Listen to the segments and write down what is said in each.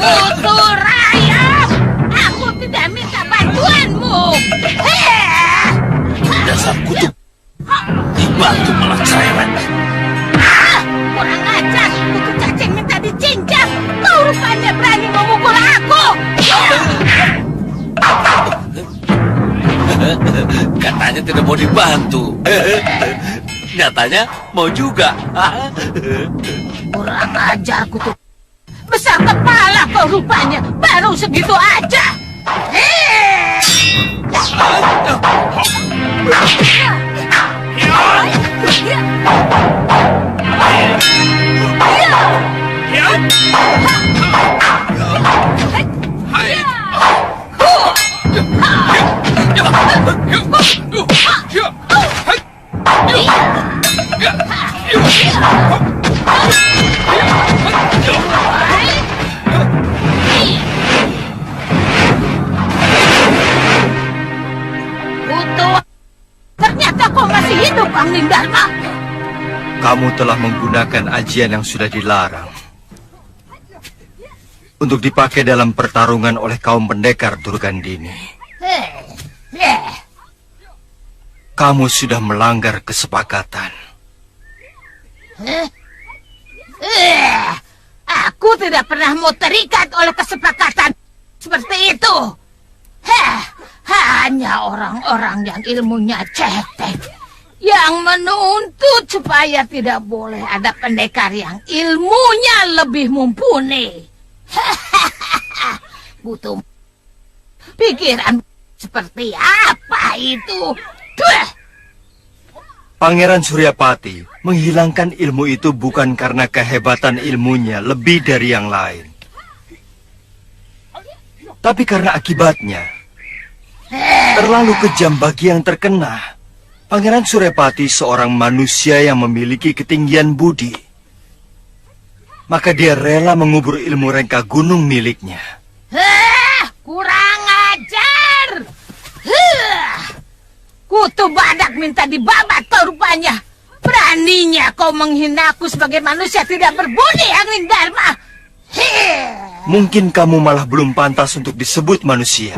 Kutu rayap! Aku tidak minta bantuanmu! Dasar kutu! Dibantu malah cerewet! Kurang ajar! Kutu cacing minta dicincang! Kau rupanya berani memukul aku! Katanya tidak mau dibantu. Nyatanya mau juga. Kurang ajar kutu. Besar kepala kau rupanya. Baru segitu aja. Ternyata kau masih hidup, Angling Dharma. Kamu telah menggunakan ajian yang sudah dilarang untuk dipakai dalam pertarungan oleh kaum pendekar Durgandini. Kamu sudah melanggar kesepakatan. Aku tidak pernah mau terikat oleh kesepakatan seperti itu. Hanya orang-orang yang ilmunya cetek yang menuntut supaya tidak boleh ada pendekar yang ilmunya lebih mumpuni. Butuh pikiran seperti apa itu? Pangeran Suryapati menghilangkan ilmu itu bukan karena kehebatan ilmunya lebih dari yang lain, tapi karena akibatnya terlalu kejam bagi yang terkena. Pangeran Suryapati seorang manusia yang memiliki ketinggian budi, maka dia rela mengubur ilmu rengka gunung miliknya. Kurang ajar! Kutu badak minta dibabat kau rupanya. Beraninya kau menghina aku sebagai manusia tidak berbudi, Angling Dharma. Mungkin kamu malah belum pantas untuk disebut manusia.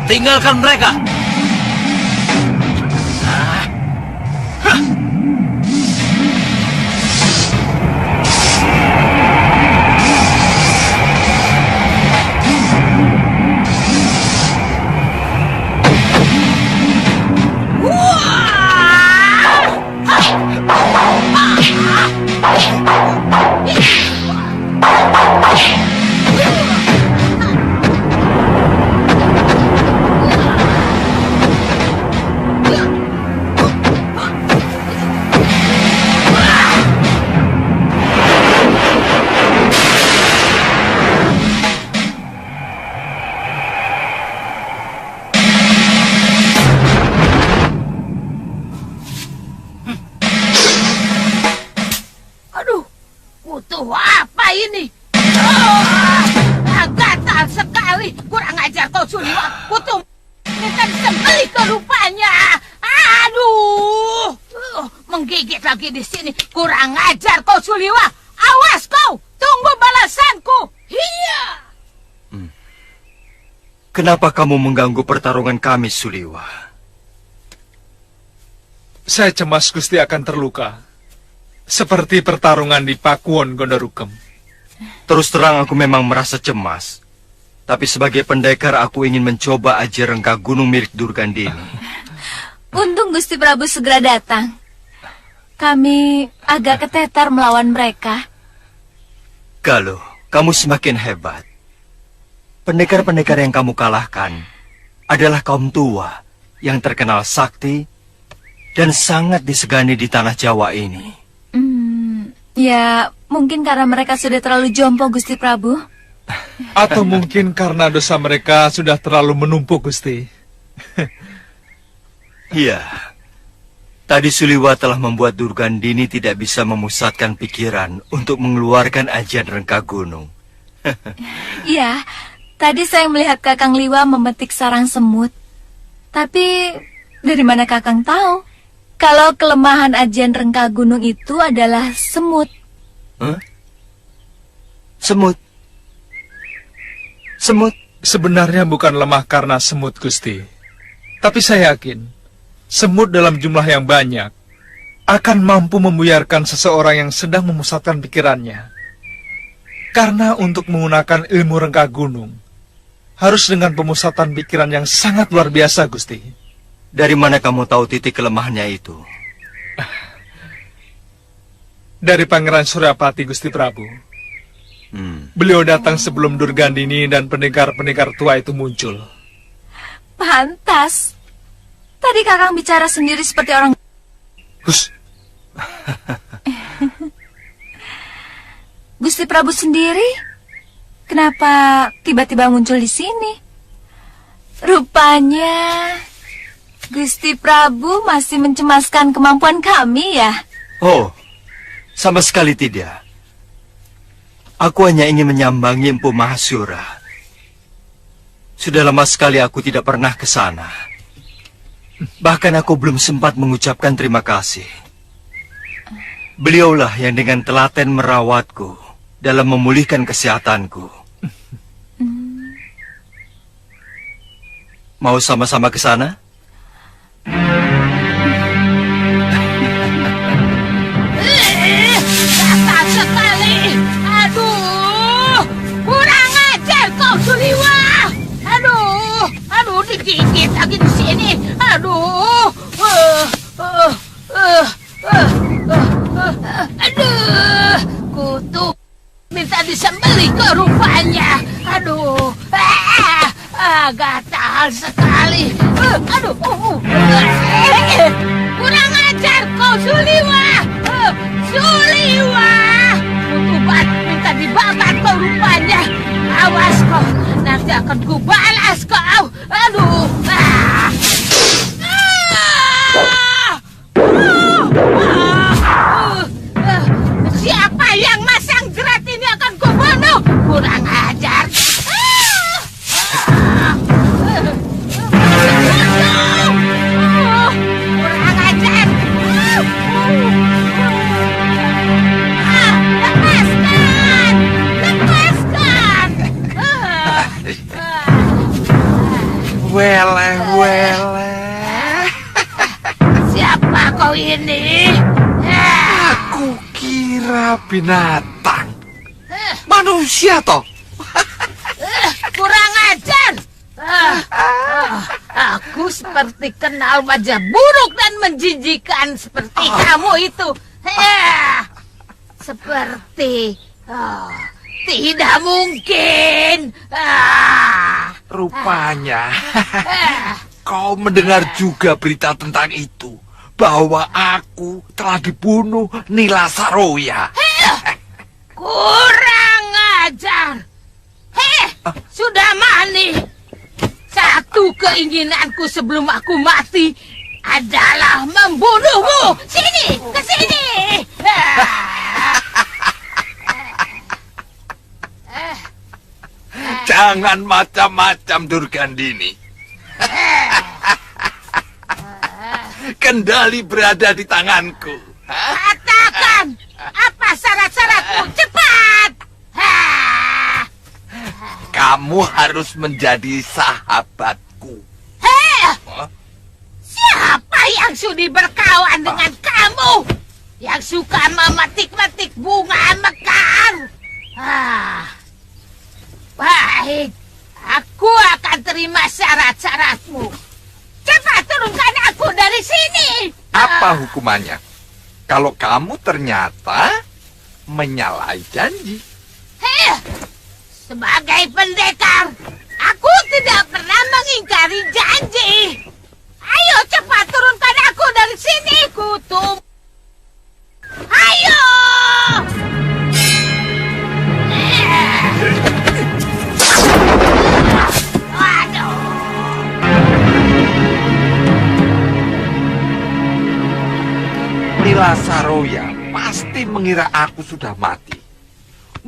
Tinggalkan mereka. Aduh, butuh apa ini? Gatal sekali. Kurang ajar kau Suliwa. Butuh minta disembelih ke rupanya. Aduh, menggigit lagi di sini. Kurang ajar kau Suliwa. Awas kau, tunggu balasanku. Iya. Kenapa kamu mengganggu pertarungan kami, Suliwa? Saya cemas Gusti akan terluka. Seperti pertarungan di Pakuwon Gondorukem. Terus terang aku memang merasa cemas. Tapi sebagai pendekar aku ingin mencoba ajar rengka gunung milik Durgandini. Untung Gusti Prabu segera datang. Kami agak ketetar melawan mereka. Galuh, kamu semakin hebat. Pendekar-pendekar yang kamu kalahkan adalah kaum tua yang terkenal sakti dan sangat disegani di tanah Jawa ini. Ya, mungkin karena mereka sudah terlalu jompo, Gusti Prabu. Atau mungkin karena dosa mereka sudah terlalu menumpuk, Gusti. Iya. Tadi Suliwa telah membuat Durgandini tidak bisa memusatkan pikiran untuk mengeluarkan ajian rengka gunung. Iya, tadi saya melihat Kakang Liwa memetik sarang semut. Tapi, dari mana Kakang tahu? Kalau kelemahan ajian rengka gunung itu adalah semut. Huh? Semut? Semut? Sebenarnya bukan lemah karena semut, Gusti. Tapi saya yakin, semut dalam jumlah yang banyak akan mampu membuyarkan seseorang yang sedang memusatkan pikirannya. Karena untuk menggunakan ilmu rengka gunung, harus dengan pemusatan pikiran yang sangat luar biasa, Gusti. Dari mana kamu tahu titik kelemahannya itu? Dari Pangeran Suryapati, Gusti Prabu. Beliau datang sebelum Durgandini dan pendekar-pendekar tua itu muncul. Pantas. Tadi Kakang bicara sendiri seperti orang... Hus. Gusti Prabu sendiri? Kenapa tiba-tiba muncul di sini? Rupanya Gusti Prabu masih mencemaskan kemampuan kami ya? Oh, sama sekali tidak. Aku hanya ingin menyambangi Empu Mahasura. Sudah lama sekali aku tidak pernah ke sana. Bahkan aku belum sempat mengucapkan terima kasih. Beliaulah yang dengan telaten merawatku dalam memulihkan kesehatanku. Mau sama-sama ke sana? Gatal sekali. Aduh, kurang ajar kau Suliwa. Aduh, digigit lagi di sini. Aduh, aduh, kutu minta disembelih ke rupanya. Aduh, gatal sekali. Aduh, kurang ajar kau Suliwa. Suliwa, kutubat minta dibakar kau rupanya. Awas kau, nanti akan kubalas kau. Aduh, siapa yang masang jerat ini akan kubunuh. Kurang ajar. Kurang ajar. Lepaskan. weleh-weleh. Siapa kau ini? Aku kira binatang. Manusia toh. Kurang ajar. Aku seperti kenal wajah buruk dan menjijikan seperti kamu itu. Seperti tidak mungkin. Rupanya kau mendengar juga berita tentang itu, bahwa aku telah dibunuh Nila Saroya. Kurang ajar. Sudah Mani. Satu keinginanku sebelum aku mati adalah membunuhmu. Sini, ke sini. Jangan macam-macam, Durgandini. Kendali berada di tanganku. Katakan, apa syarat-syaratmu? Cepat. Kamu harus menjadi sahabatku. Siapa yang sudi berkawan dengan kamu? Yang suka memetik-metik bunga mekar? Baik, aku akan terima syarat-syaratmu. Cepat turunkan aku dari sini. Apa hukumannya? Kalau kamu ternyata menyalahi janji. Sebagai pendekar, aku tidak pernah mengingkari janji. Ayo cepat turunkan aku dari sini, Kutub. Ayo! Waduh. Nila Saroya pasti mengira aku sudah mati.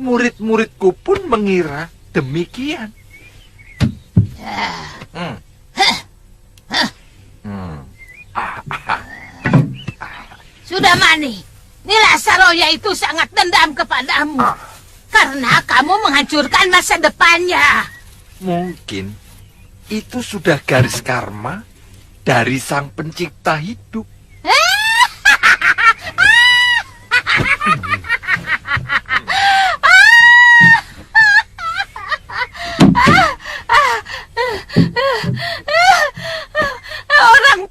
Murid-muridku pun mengira demikian. Sudah Mani, Nila Saroya itu sangat dendam kepadamu. Karena kamu menghancurkan masa depannya. Mungkin itu sudah garis karma dari Sang Pencipta hidup. Orang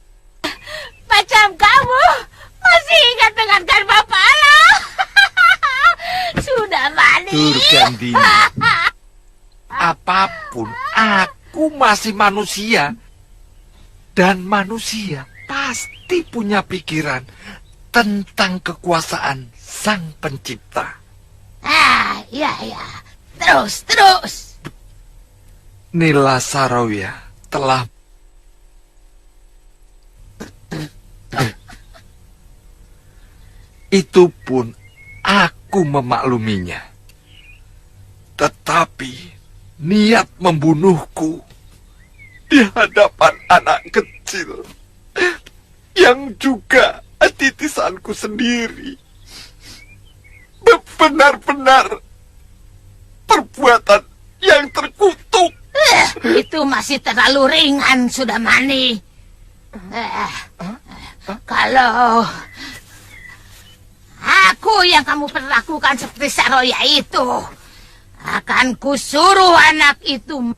macam kamu masih ingat dengan karma pala. Sudah Mani. Durgandini, apapun, aku masih manusia. Dan manusia pasti punya pikiran tentang kekuasaan Sang Pencipta. Iya. Terus. Nila Saroya telah itu pun aku memakluminya. Tetapi niat membunuhku di hadapan anak kecil yang juga titisanku sendiri benar-benar perbuatan yang terkutuk. Itu masih terlalu ringan, sudah Mani. Kalau aku yang kamu perlakukan seperti Saroya itu, akan kusuruh anak itu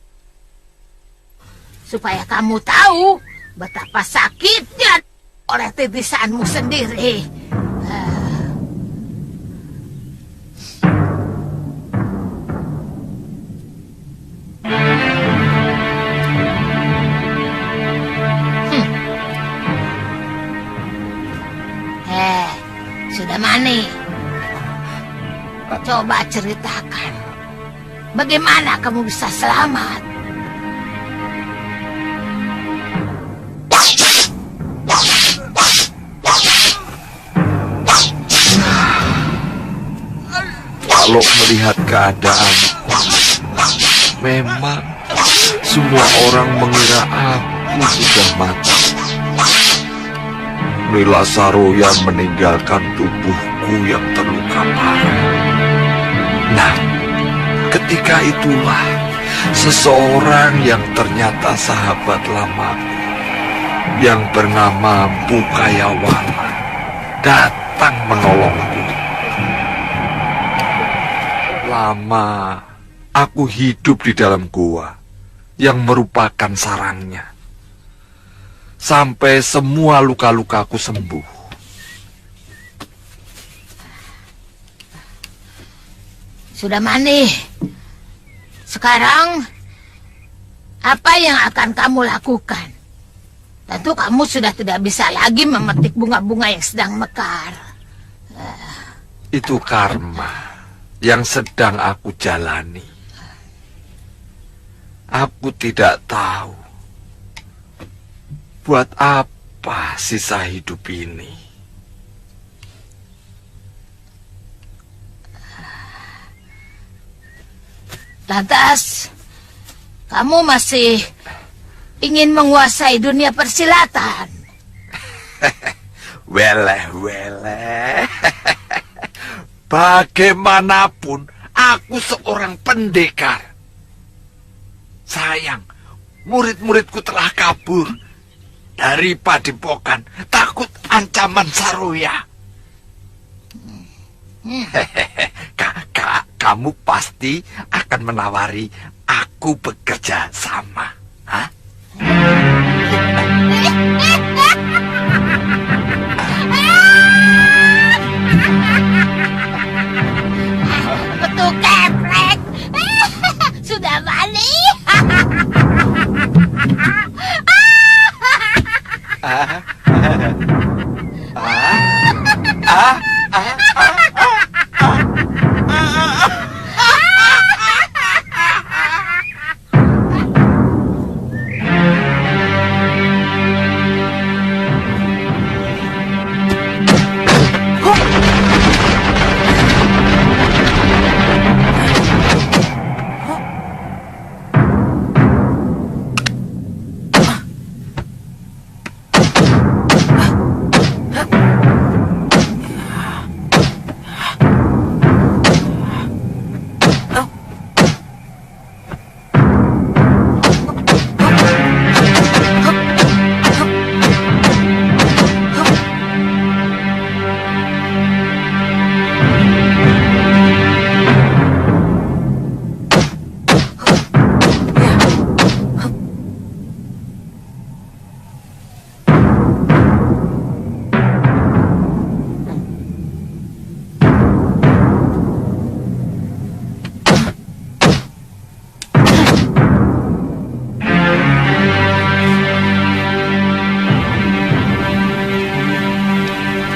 supaya kamu tahu betapa sakitnya oleh titisanmu sendiri. Sudah Mani, coba ceritakan bagaimana kamu bisa selamat. Kalau melihat keadaan, memang semua orang mengira aku sudah mati. Nila Saroya meninggalkan tubuhku yang terluka parah. Nah, ketika itulah seseorang yang ternyata sahabat lamaku yang bernama Bukayawala datang menolongku. Lama aku hidup di dalam gua yang merupakan sarangnya, sampai semua luka-lukaku sembuh. Sudah Mani, sekarang apa yang akan kamu lakukan? Tentu kamu sudah tidak bisa lagi memetik bunga-bunga yang sedang mekar. Itu karma yang sedang aku jalani. Aku tidak tahu buat apa sisa hidup ini. Lantas, kamu masih ingin menguasai dunia persilatan? Weleh. Bagaimanapun, aku seorang pendekar. Sayang, murid-muridku telah kabur dari padepokan, takut ancaman Saroya. Kamu pasti akan menawari aku bekerja sama, hah? Betul keprek. Sudah Mani.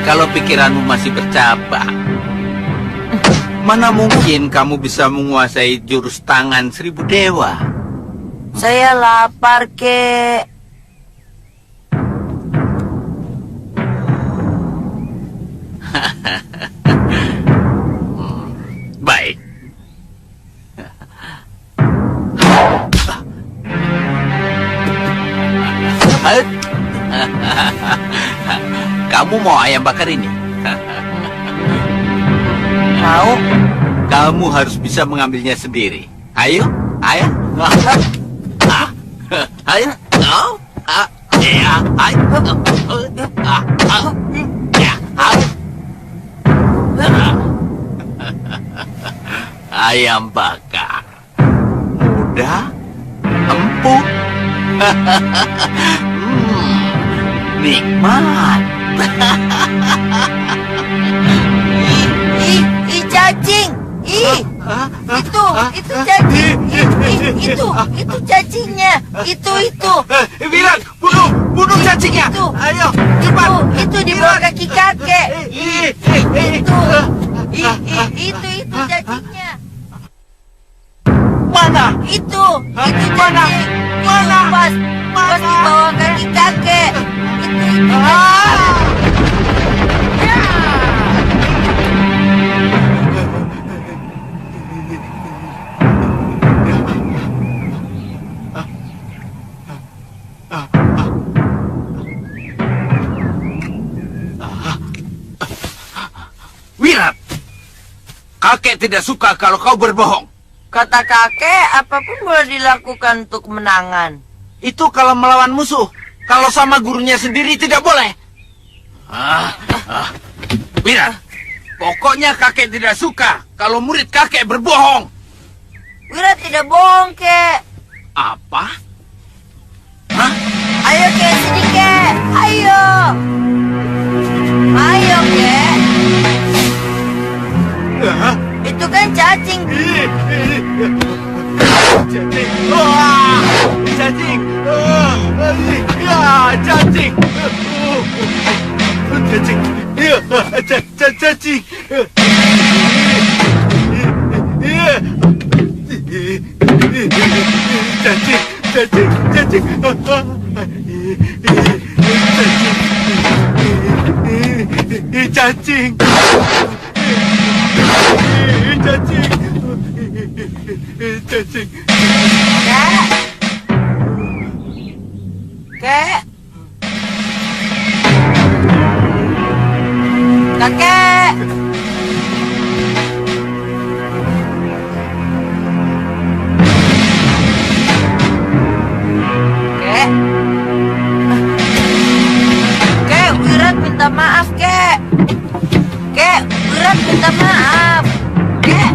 Kalau pikiranmu masih bercabang, mana mungkin kamu bisa menguasai jurus tangan 1000 dewa? Saya lapar, kek. Baik. Kamu mau ayam bakar ini? Mau? Kamu harus bisa mengambilnya sendiri. Ayo, ayo. Ayo. Ya, ayo. Ayam bakar. Mudah, empuk. Nikmat. Ih, cacing. Ih, itu cacing. Itu cacingnya. Itu. Wirat, bunuh cacingnya. Itu. Ayo, cepat. Itu di bawah kaki kakek. Itu cacingnya. Mana? Itu cacing. Mana? Pas di bawah kaki kakek. Itu. Wirat, kakek tidak suka kalau kau berbohong. Kata kakek, apapun boleh dilakukan untuk kemenangan. Itu kalau melawan musuh. Kalau sama gurunya sendiri tidak boleh. Wira, pokoknya kakek tidak suka kalau murid kakek berbohong. Wira tidak bohong, kek. Apa? Ayo, kek, sini, kek. Ayo. Ayo, kek. Itu kan cacing. Cacing. Wah, cacing. Ya, cacing. Cacing. Ya, cacing. Cacing. Cacing. Cacing. Kek. Kek. Kakek. Kek. Kek, Wirat minta maaf, kek. Kek, Wirat minta maaf. Kek.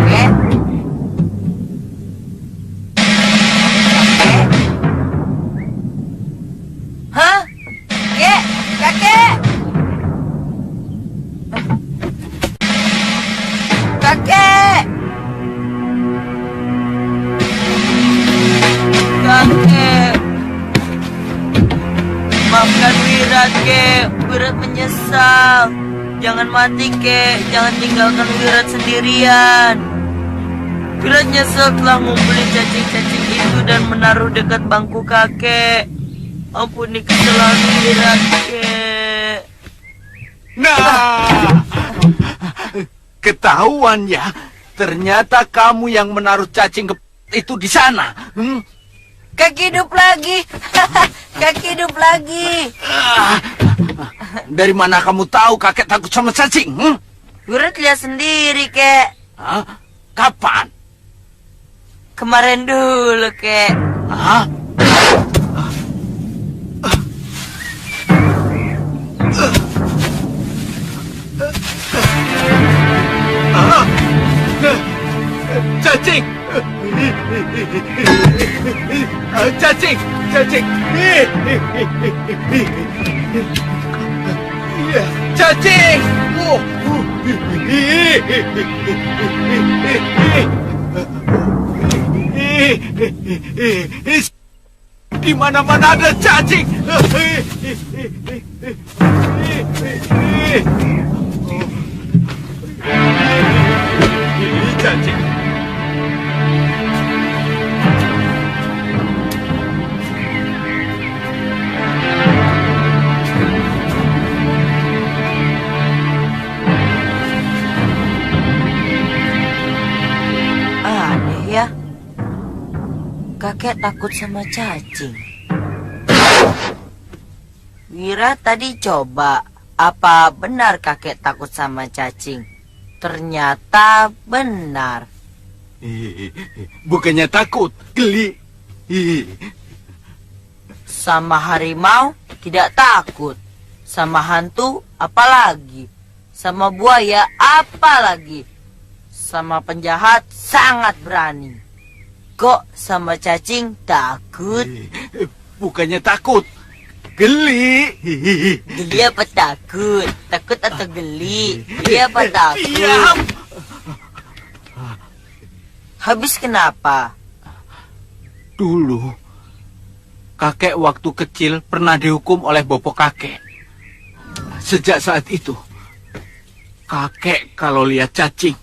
Kek. Kakek. Hah? Kek, kakek. Kakek. Kakek. Maafkan Wirat, kek. Wirat menyesal. Jangan mati, kek. Jangan tinggalkan Wirat sendirian. Wirat nyesel telah ngumpulin cacing-cacing itu dan menaruh dekat bangku kakek. Ampuni kesalahan Wirat, kek. Nah, ketahuan ya. Ternyata kamu yang menaruh cacing itu di sana. Kaki hidup lagi. Kaki hidup lagi. Dari mana kamu tahu kakek takut sama cacing? Wirat lihat sendiri, kek. Kapan? Kemarin dulu, kek. Cacing. Cacing. Cacing. Cacing. Di mana-mana ada cacing. Cacing. Aneh ya. Kakek takut sama cacing. Wira tadi coba. Apa benar kakek takut sama cacing? Ternyata benar. Bukannya takut, geli. Sama harimau tidak takut. Sama hantu apalagi. Sama buaya apalagi. Sama penjahat sangat berani. Kok sama cacing takut? Bukannya takut, geli. Geli apa takut? Takut atau geli? Geli apa takut? Diam. Habis kenapa? Dulu, kakek waktu kecil pernah dihukum oleh bopo kakek. Sejak saat itu, kakek kalau lihat cacing,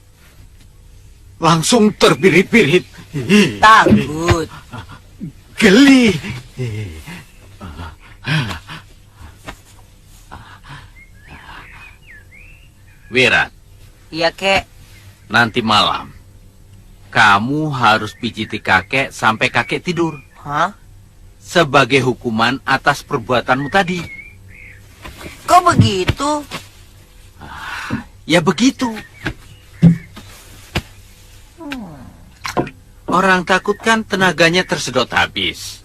langsung terbirit-birit. Takut. Geli. Wira, Iya, kek. nanti malam kamu harus pijiti kakek sampai kakek tidur. Hah? sebagai hukuman atas perbuatanmu tadi. Kok begitu? Ya begitu. Orang takut kan tenaganya tersedot habis.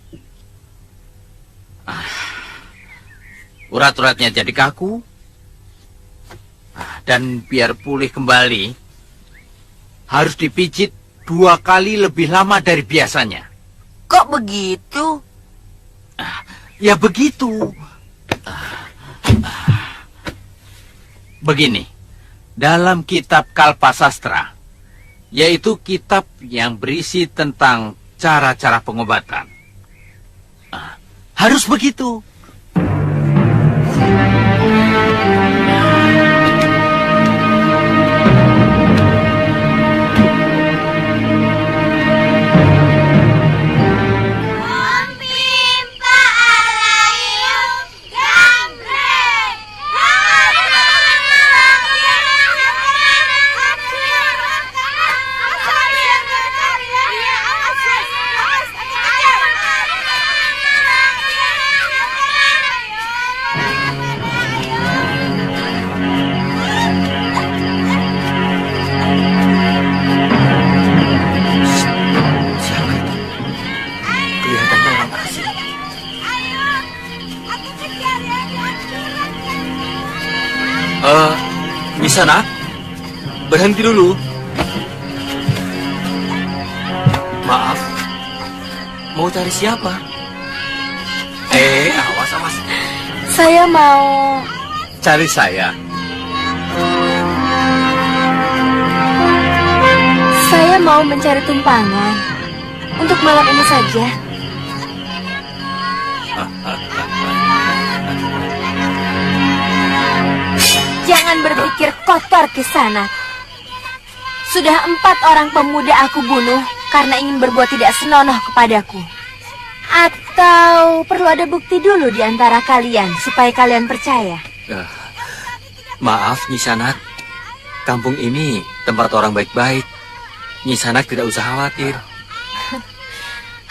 Urat-uratnya jadi kaku. Dan biar pulih kembali, harus dipijit 2 kali lebih lama dari biasanya. Kok begitu? Ya begitu. Begini, dalam kitab Kalpasastra, yaitu kitab yang berisi tentang cara-cara pengobatan, harus begitu. Di sana, berhenti dulu. Maaf, mau cari siapa? Awas, awas. Saya mau... Cari saya. Saya mau mencari tumpangan. Untuk malam ini saja. Jangan berpikir kotor ke sana. Sudah 4 orang pemuda aku bunuh karena ingin berbuat tidak senonoh kepadaku. Atau perlu ada bukti dulu di antara kalian supaya kalian percaya? Maaf, Nyi Sanak. Kampung ini tempat orang baik-baik. Nyi Sanak tidak usah khawatir.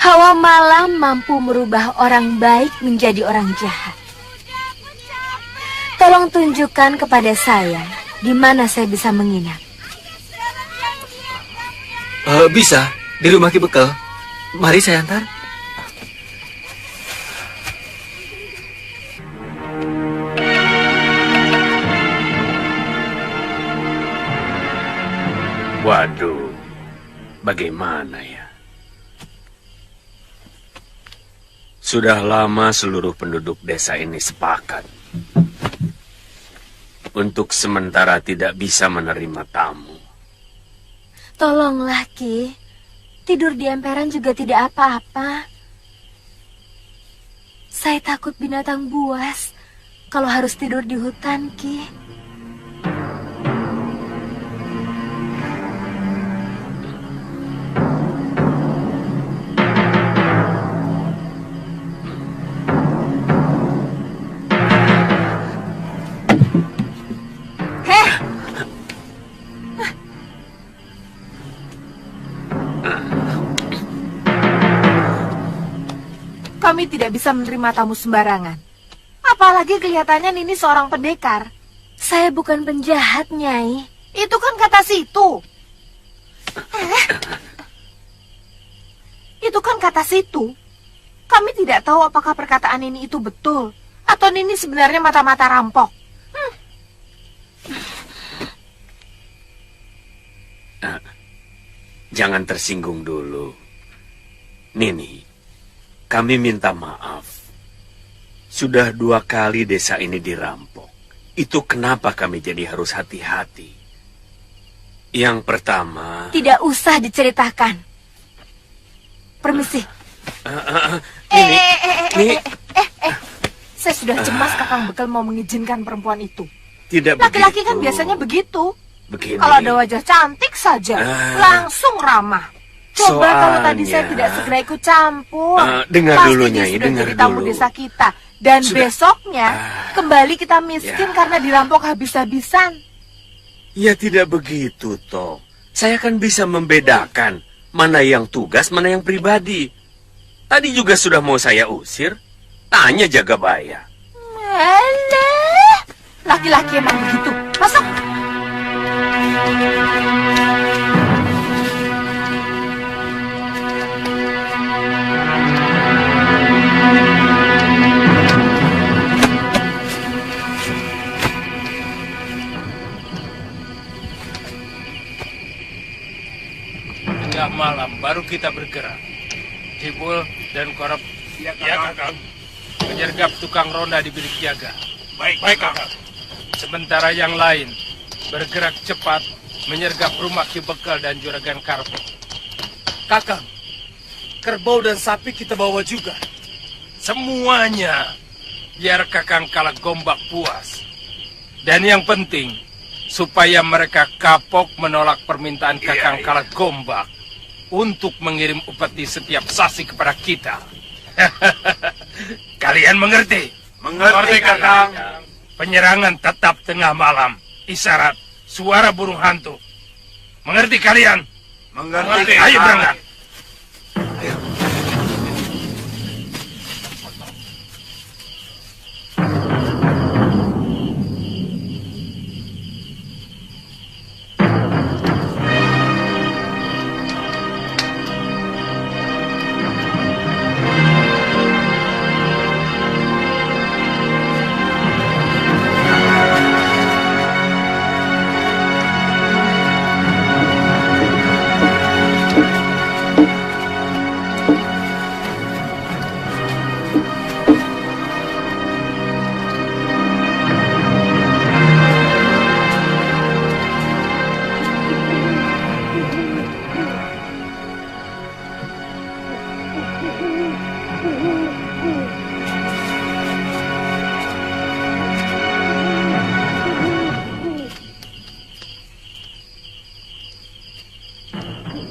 Hawa malam mampu merubah orang baik menjadi orang jahat. Tolong tunjukkan kepada saya di mana saya bisa menginap. Bisa, di rumah Ki Bekel. Mari saya antar. Waduh, bagaimana ya? Sudah lama seluruh penduduk desa ini sepakat untuk sementara tidak bisa menerima tamu. Tolonglah, Ki. Tidur di emperan juga tidak apa-apa. Saya takut binatang buas kalau harus tidur di hutan, Ki. Kami tidak bisa menerima tamu sembarangan. Apalagi kelihatannya Nini seorang pendekar. Saya bukan penjahat, Nyai. Itu kan kata situ. Itu kan kata situ. Kami tidak tahu apakah perkataan Nini itu betul atau Nini sebenarnya mata-mata rampok. Jangan tersinggung dulu. Nini, kami minta maaf. Sudah 2 kali desa ini dirampok. Itu kenapa kami jadi harus hati-hati. Yang pertama... Tidak usah diceritakan. Permisi. Saya sudah cemas Kakang Bekel mau mengizinkan perempuan itu. Tidak Laki-laki begitu. kan biasanya begitu. Begini. Kalau ada wajah cantik saja, langsung ramah. Coba kalau tadi saya tidak segera ikut campur, dengar pasti dulu, dia Nyai, sudah dengar jadi tamu dulu. desa kita. Dan Sudah. besoknya kembali kita miskin karena dirampok habis-habisan. Ya tidak begitu, toh. Saya kan bisa membedakan mana yang tugas, mana yang pribadi. Tadi juga sudah mau saya usir. Tanya Jagabaya. Alah, laki-laki emang begitu. Masuk. Tengah malam baru kita bergerak. Cibul dan Korep, ya Kakang. Menyergap tukang ronda di bilik jaga. Baik Kakang. Sementara yang lain bergerak cepat menyergap rumah Ki Bekal dan Juragan Karpo. Kakang, kerbau dan sapi kita bawa juga. Semuanya, biar Kakang Kalak Gombak puas. Dan yang penting, supaya mereka kapok menolak permintaan Kakang Kalak Gombak untuk mengirim upeti setiap sasi kepada kita. Kalian mengerti? Mengerti, Kakang. Penyerangan tetap tengah malam. Isyarat suara burung hantu. Mengerti kalian? Mengerti. Ayo berangkat.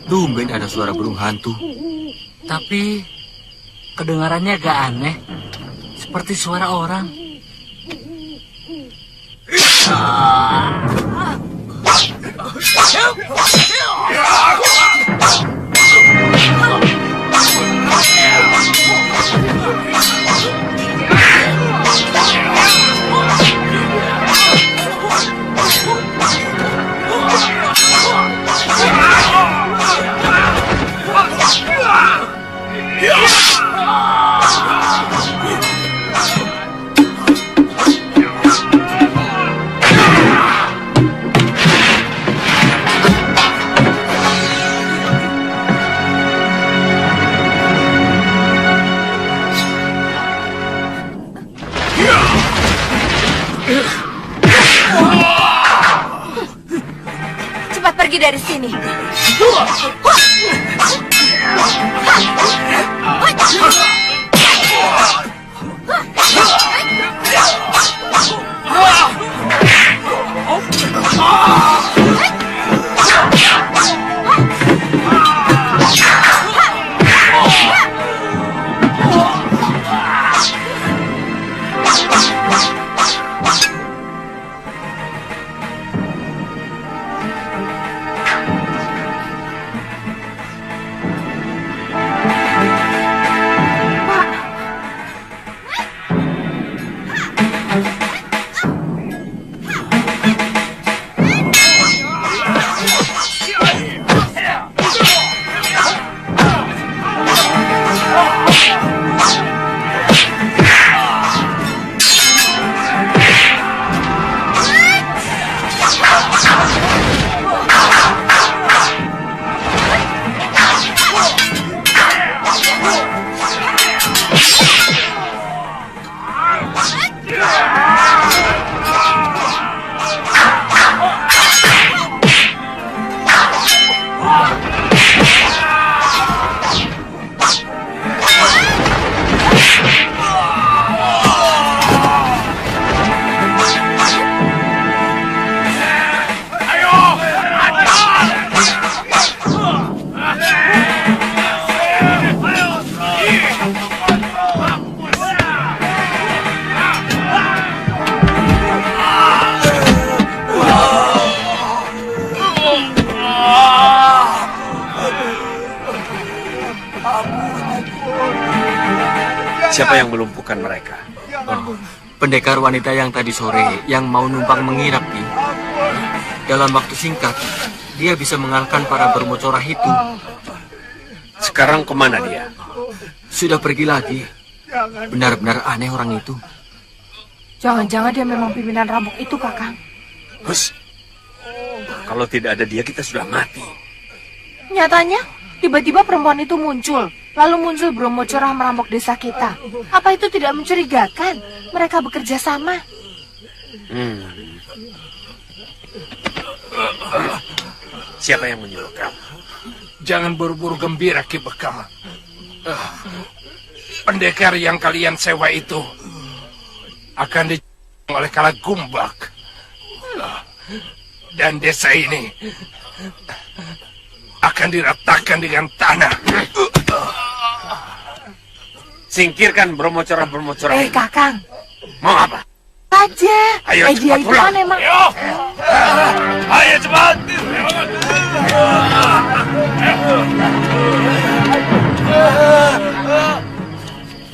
Tumben ada suara burung hantu. Tapi kedengarannya agak aneh. Seperti suara orang. Cepat pergi dari sini. Siapa yang melumpuhkan mereka? Oh, pendekar wanita yang tadi sore yang mau numpang mengirap, Bi. Dalam waktu singkat, dia bisa mengalahkan para bermocorah itu. Sekarang kemana dia? Sudah pergi lagi. Benar-benar aneh orang itu. Jangan-jangan dia memang pimpinan rampok itu, Kakang. Hus. Kalau tidak ada dia, kita sudah mati. Nyatanya, tiba-tiba perempuan itu muncul. Lalu muncul bermocorah merampok desa kita. Apa itu tidak mencurigakan? Mereka bekerja sama. Siapa yang menyuruh kamu? Jangan buru-buru gembira, Ki Bekal. Pendekar yang kalian sewa itu akan dijual oleh Kalagumbak. Dan desa ini akan diratakan dengan tanah. Singkirkan bermocorah-bermocorah. Kakang. Mau apa? Saja. Ayo Dia cepat itu pulang. kan emang... Ayo cepat.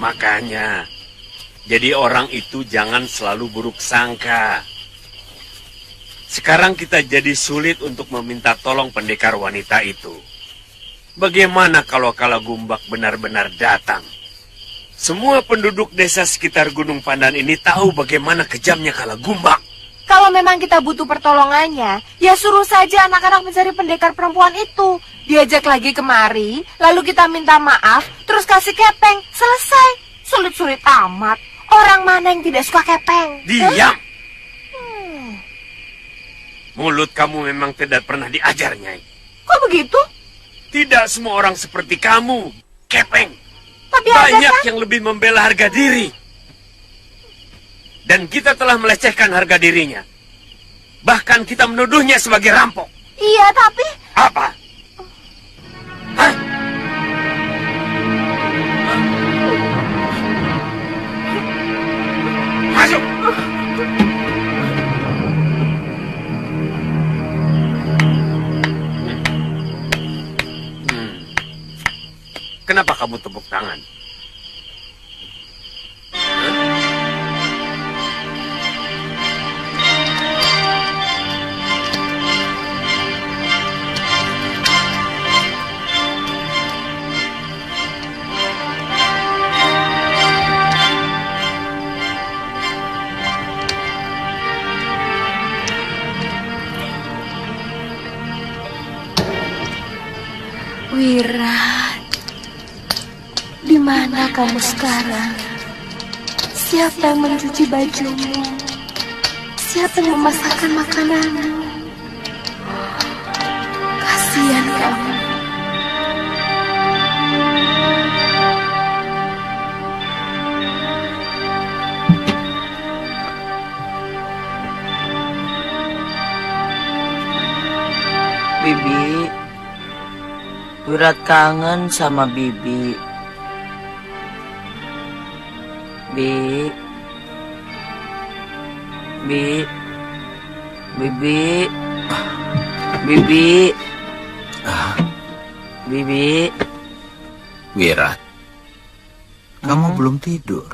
Makanya, jadi orang itu jangan selalu buruk sangka. Sekarang kita jadi sulit untuk meminta tolong pendekar wanita itu. Bagaimana kalau Kalagumbak benar-benar datang? Semua penduduk desa sekitar Gunung Pandan ini tahu bagaimana kejamnya Kalagumbak. Kalau memang kita butuh pertolongannya, ya suruh saja anak-anak mencari pendekar perempuan itu. Diajak lagi kemari, lalu kita minta maaf, terus kasih kepeng. Selesai. Sulit-sulit amat. Orang mana yang tidak suka kepeng? Diam! Mulut kamu memang tidak pernah diajar, Nyai. Kok begitu? Tidak semua orang seperti kamu, kepeng. Tapi banyak yang lebih membela harga diri. Dan kita telah melecehkan harga dirinya. Bahkan kita menuduhnya sebagai rampok. Iya, tapi... Apa? Hah? Masuk! Kenapa kamu tepuk tangan? Wirat, di mana kamu sekarang? Siapa yang mencuci bajumu? Siapa yang memasakkan makananmu? Kasihan kamu. Bibi, Wirat kangen sama Bibi. Bibi, Bibi. Wirat, kamu belum tidur.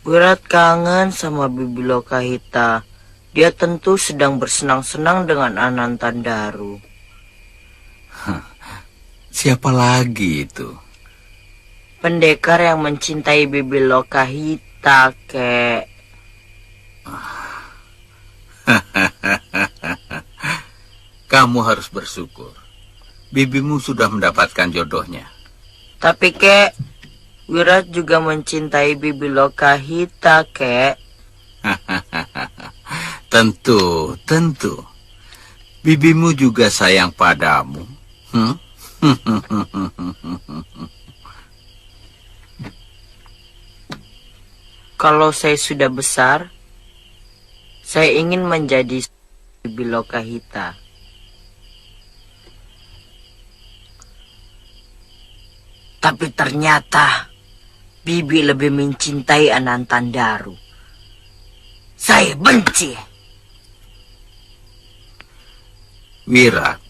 Wirat kangen sama Bibi Lokahita. Dia tentu sedang bersenang-senang dengan Anantandaru. Siapa lagi itu? Pendekar yang mencintai Bibi Lokahita, kek. Kamu harus bersyukur. Bibimu sudah mendapatkan jodohnya. Tapi, kek, Wirat juga mencintai Bibi Lokahita, kek. Tentu. Bibimu juga sayang padamu. Kalau saya sudah besar, saya ingin menjadi Bibi Lokahita. Tapi ternyata Bibi lebih mencintai Anantandaru. Saya benci. Wirat,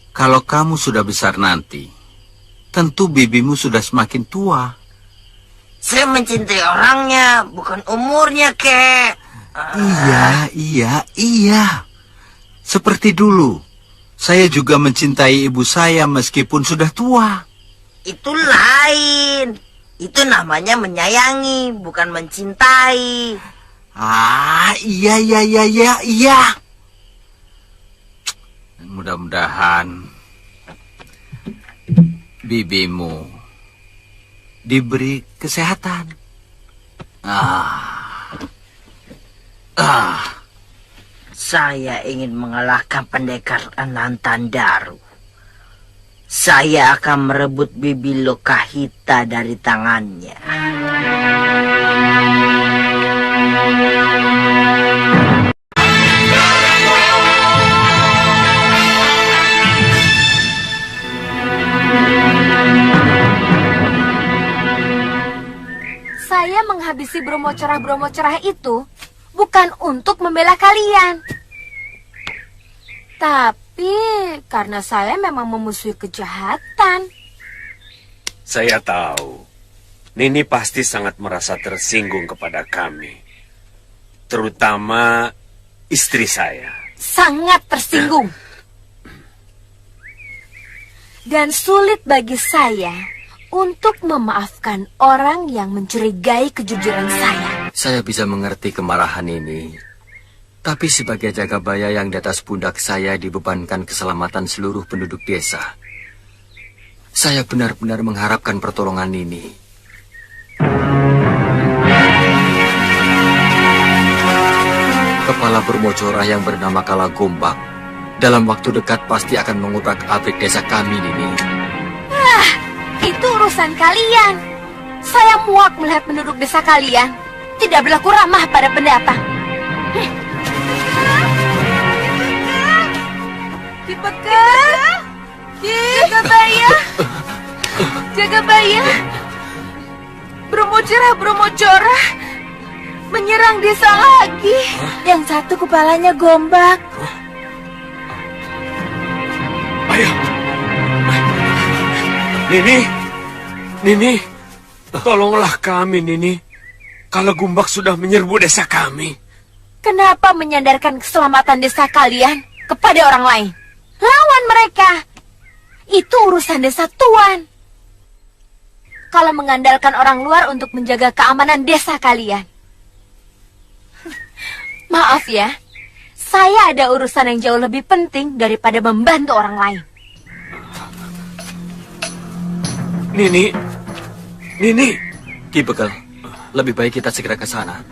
kalau kamu sudah besar nanti, tentu bibimu sudah semakin tua. Saya mencintai orangnya, bukan umurnya, kek. Iya. Seperti dulu, saya juga mencintai ibu saya meskipun sudah tua. Itu lain. Itu namanya menyayangi, bukan mencintai. Iya. Mudah-mudahan bibimu diberi kesehatan. Saya ingin mengalahkan pendekar Anantandaru. Saya akan merebut bibi Lokahita dari tangannya. Saya menghabisi Bromo cerah itu bukan untuk membela kalian. Tapi karena saya memang memusuhi kejahatan. Saya tahu. Nini pasti sangat merasa tersinggung kepada kami. Terutama istri saya. Sangat tersinggung. Dan sulit bagi saya untuk memaafkan orang yang mencurigai kejujuran saya. Saya bisa mengerti kemarahan ini. Tapi sebagai jagabaya yang di atas pundak saya dibebankan keselamatan seluruh penduduk desa. Saya benar-benar mengharapkan pertolongan ini. Kepala Bermojora yang bernama Kalagombak dalam waktu dekat pasti akan mengubrak-abrik desa kami, Nini. Itu urusan kalian. Saya muak melihat penduduk desa kalian tidak berlaku ramah pada pendatang. Jagabaya. Bromojora menyerang desa lagi. Yang satu kepalanya Gombak. Ayah. Nini, tolonglah kami, Nini. Kalagombak sudah menyerbu desa kami. Kenapa menyandarkan keselamatan desa kalian kepada orang lain? Lawan mereka. Itu urusan desa tuan. Kalau mengandalkan orang luar untuk menjaga keamanan desa kalian. Maaf ya, saya ada urusan yang jauh lebih penting daripada membantu orang lain. Nini. Ki Bekel, lebih baik kita segera ke sana.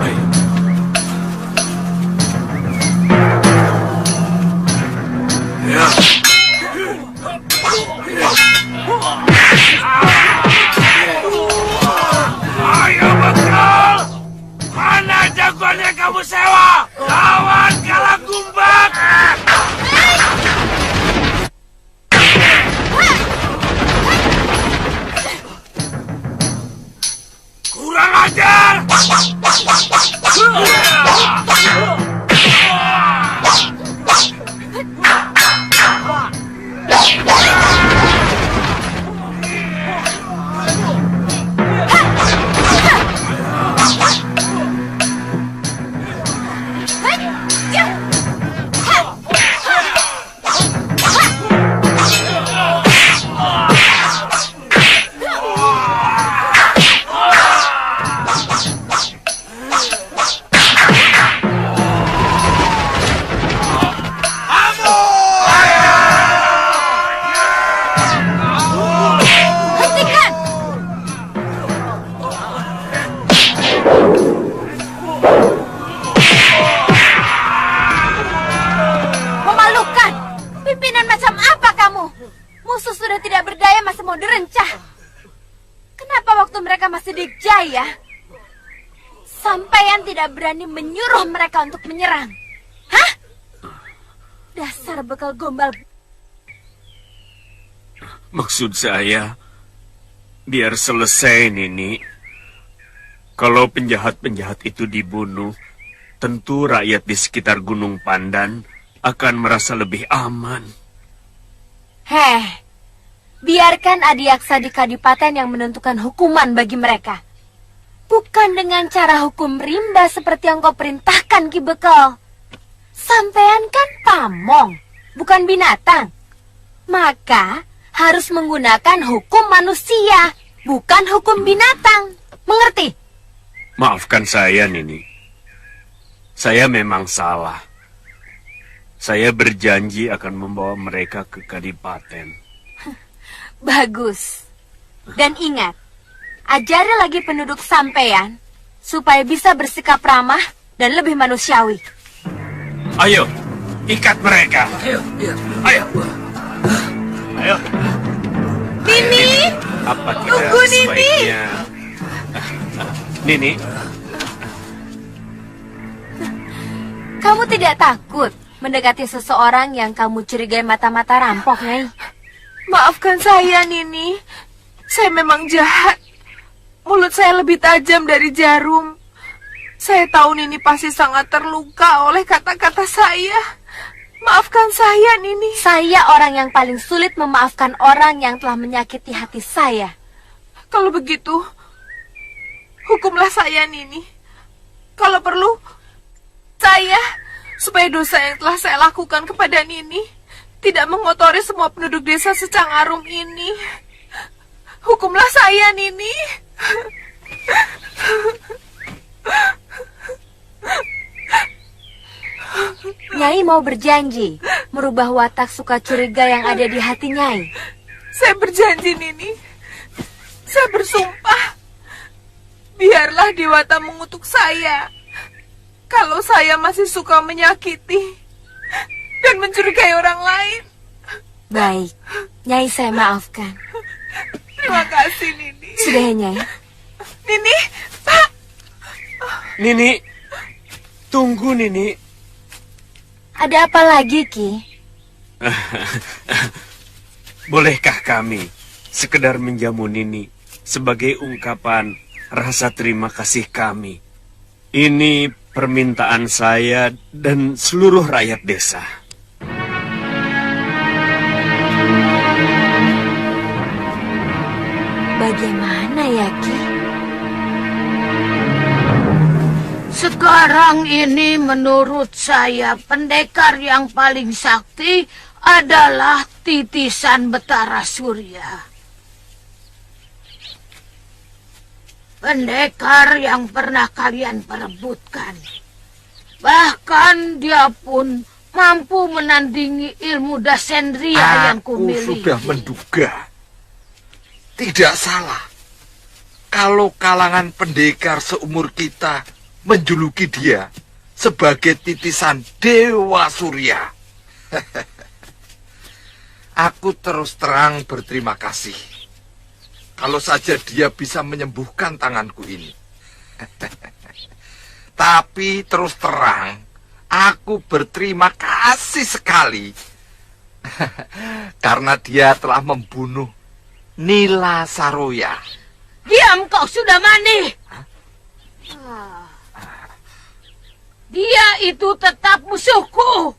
Baik. Ya. Ayo Bekel, mana jagoannya kamu sewa? Lawan Kalagombak. Kurang ajar! Jaya, sampean tidak berani menyuruh mereka untuk menyerang. Hah? Dasar bekal gombal. Maksud saya, biar selesai, Nini. Kalau penjahat-penjahat itu dibunuh, tentu rakyat di sekitar Gunung Pandan akan merasa lebih aman. Saya tidak akan membiarkan Biarkan Adiaksa di Kadipaten yang menentukan hukuman bagi mereka. Bukan dengan cara hukum rimba seperti yang kau perintahkan, Ki Bekel. Sampean kan pamong, bukan binatang. Maka harus menggunakan hukum manusia, bukan hukum binatang. Mengerti? Maafkan saya, Nini. Saya memang salah. Saya berjanji akan membawa mereka ke Kadipaten. Bagus. Dan ingat, ajari lagi penduduk sampean supaya bisa bersikap ramah dan lebih manusiawi. Ayo, ikat mereka. Ayo. Nini, Apa kita tunggu, Nini. sebaiknya... Nini, Kamu tidak takut mendekati seseorang yang kamu curigai mata-mata rampok, Nyai? Maafkan saya, Nini. Saya memang jahat. Mulut saya lebih tajam dari jarum. Saya tahu Nini pasti sangat terluka oleh kata-kata saya. Maafkan saya, Nini. Saya orang yang paling sulit memaafkan orang yang telah menyakiti hati saya. Kalau begitu, hukumlah saya, Nini. Kalau perlu, saya, supaya dosa yang telah saya lakukan kepada Nini tidak mengotori semua penduduk desa Secangarum ini. Hukumlah saya, Nini. Nyai mau berjanji merubah watak suka curiga yang ada di hati Nyai. Saya berjanji, Nini. Saya bersumpah. Biarlah Dewata mengutuk saya kalau saya masih suka menyakiti dan mencurigai orang lain. Baik, Nyai saya maafkan. Terima kasih, Nini. Sudah ya, Nyai? Nini, Pak. Nini, tunggu, Nini. Ada apa lagi, Ki? Bolehkah kami sekedar menjamu Nini sebagai ungkapan rasa terima kasih kami? Ini permintaan saya dan seluruh rakyat desa. Bagaimana ya, Ki? Sekarang ini menurut saya pendekar yang paling sakti adalah Titisan Betara Surya. Pendekar yang pernah kalian perebutkan. Bahkan dia pun mampu menandingi ilmu Dasendria yang kumiliki. Aku sudah menduga. Tidak salah. Kalau kalangan pendekar seumur kita menjuluki dia sebagai titisan Dewa Surya. Aku terus terang berterima kasih. Kalau saja dia bisa menyembuhkan tanganku ini. Tapi terus terang, aku berterima kasih sekali. Karena dia telah membunuh Nila Saroya. Diam kau sudah mani. Dia itu tetap musuhku.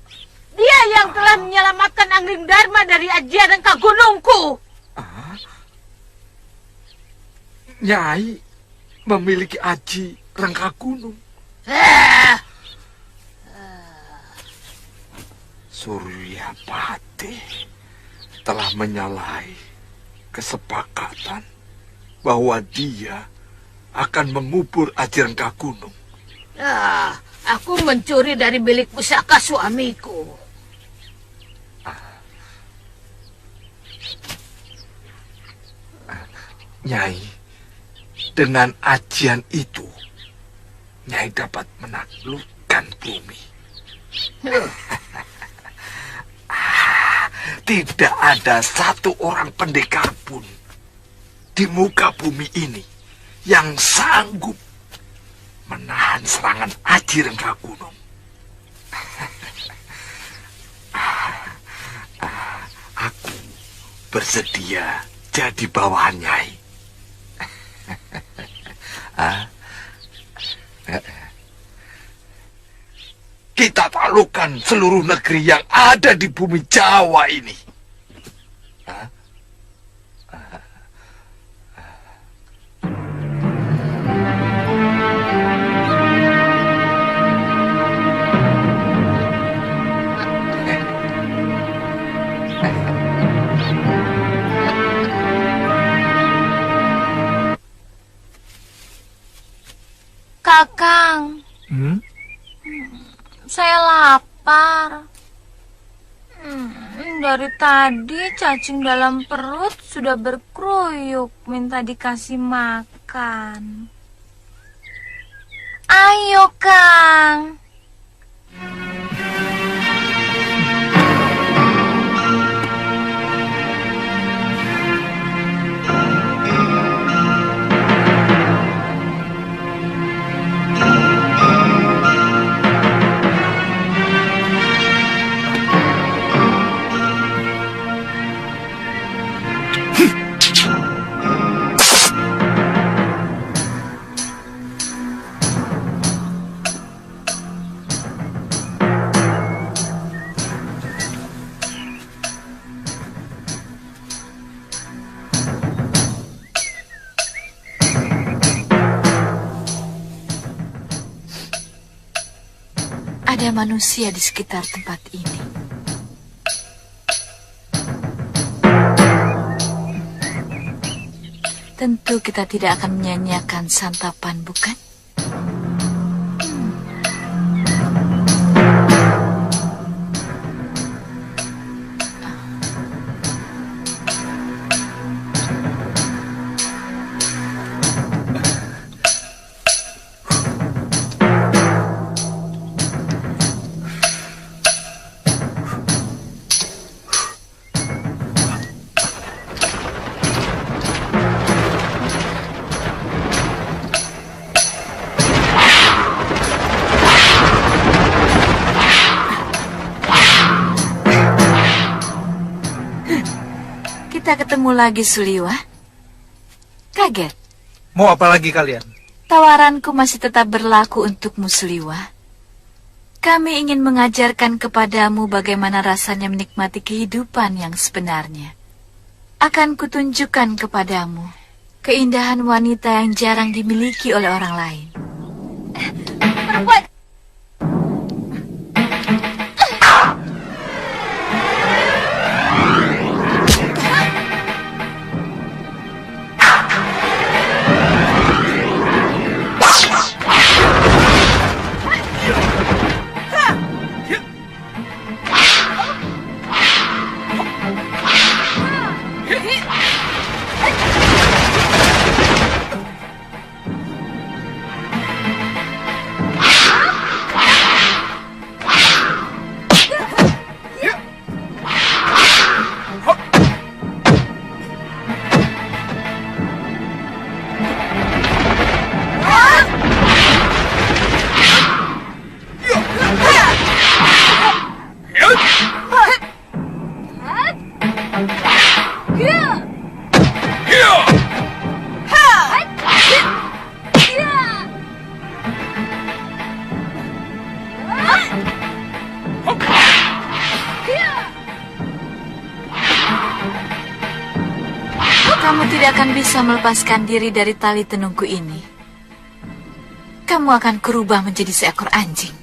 Dia yang telah menyelamatkan Angling Dharma dari ajaran Kagunungku. Nyai memiliki aji Rengka Gunung. Suryapati telah menyalahi kesepakatan bahwa dia akan mengubur aji Rengka Gunung. Aku mencuri dari bilik pusaka suamiku. Nyai, dengan ajian itu, Nyai dapat menaklukkan bumi. Tidak ada satu orang pendekar pun di muka bumi ini yang sanggup menahan serangan Aji Rengka Gunung. Aku bersedia jadi bawahan Nyai. Kita taklukkan seluruh negeri yang ada di bumi Jawa ini. Saya lapar. Dari tadi cacing dalam perut sudah berkeruyuk minta dikasih makan. Ayo, Kang. Ada manusia di sekitar tempat ini. Tentu kita tidak akan menyanyiakan santapan, bukan? Kita ketemu lagi, Suliwa. Kaget? Mau apa lagi kalian? Tawaranku masih tetap berlaku untukmu, Suliwa. Kami ingin mengajarkan kepadamu bagaimana rasanya menikmati kehidupan yang sebenarnya. Akan kutunjukkan kepadamu keindahan wanita yang jarang dimiliki oleh orang lain. Perempuan! Kamu tidak akan bisa melepaskan diri dari tali tenungku ini. Kamu akan kurubah menjadi seekor anjing.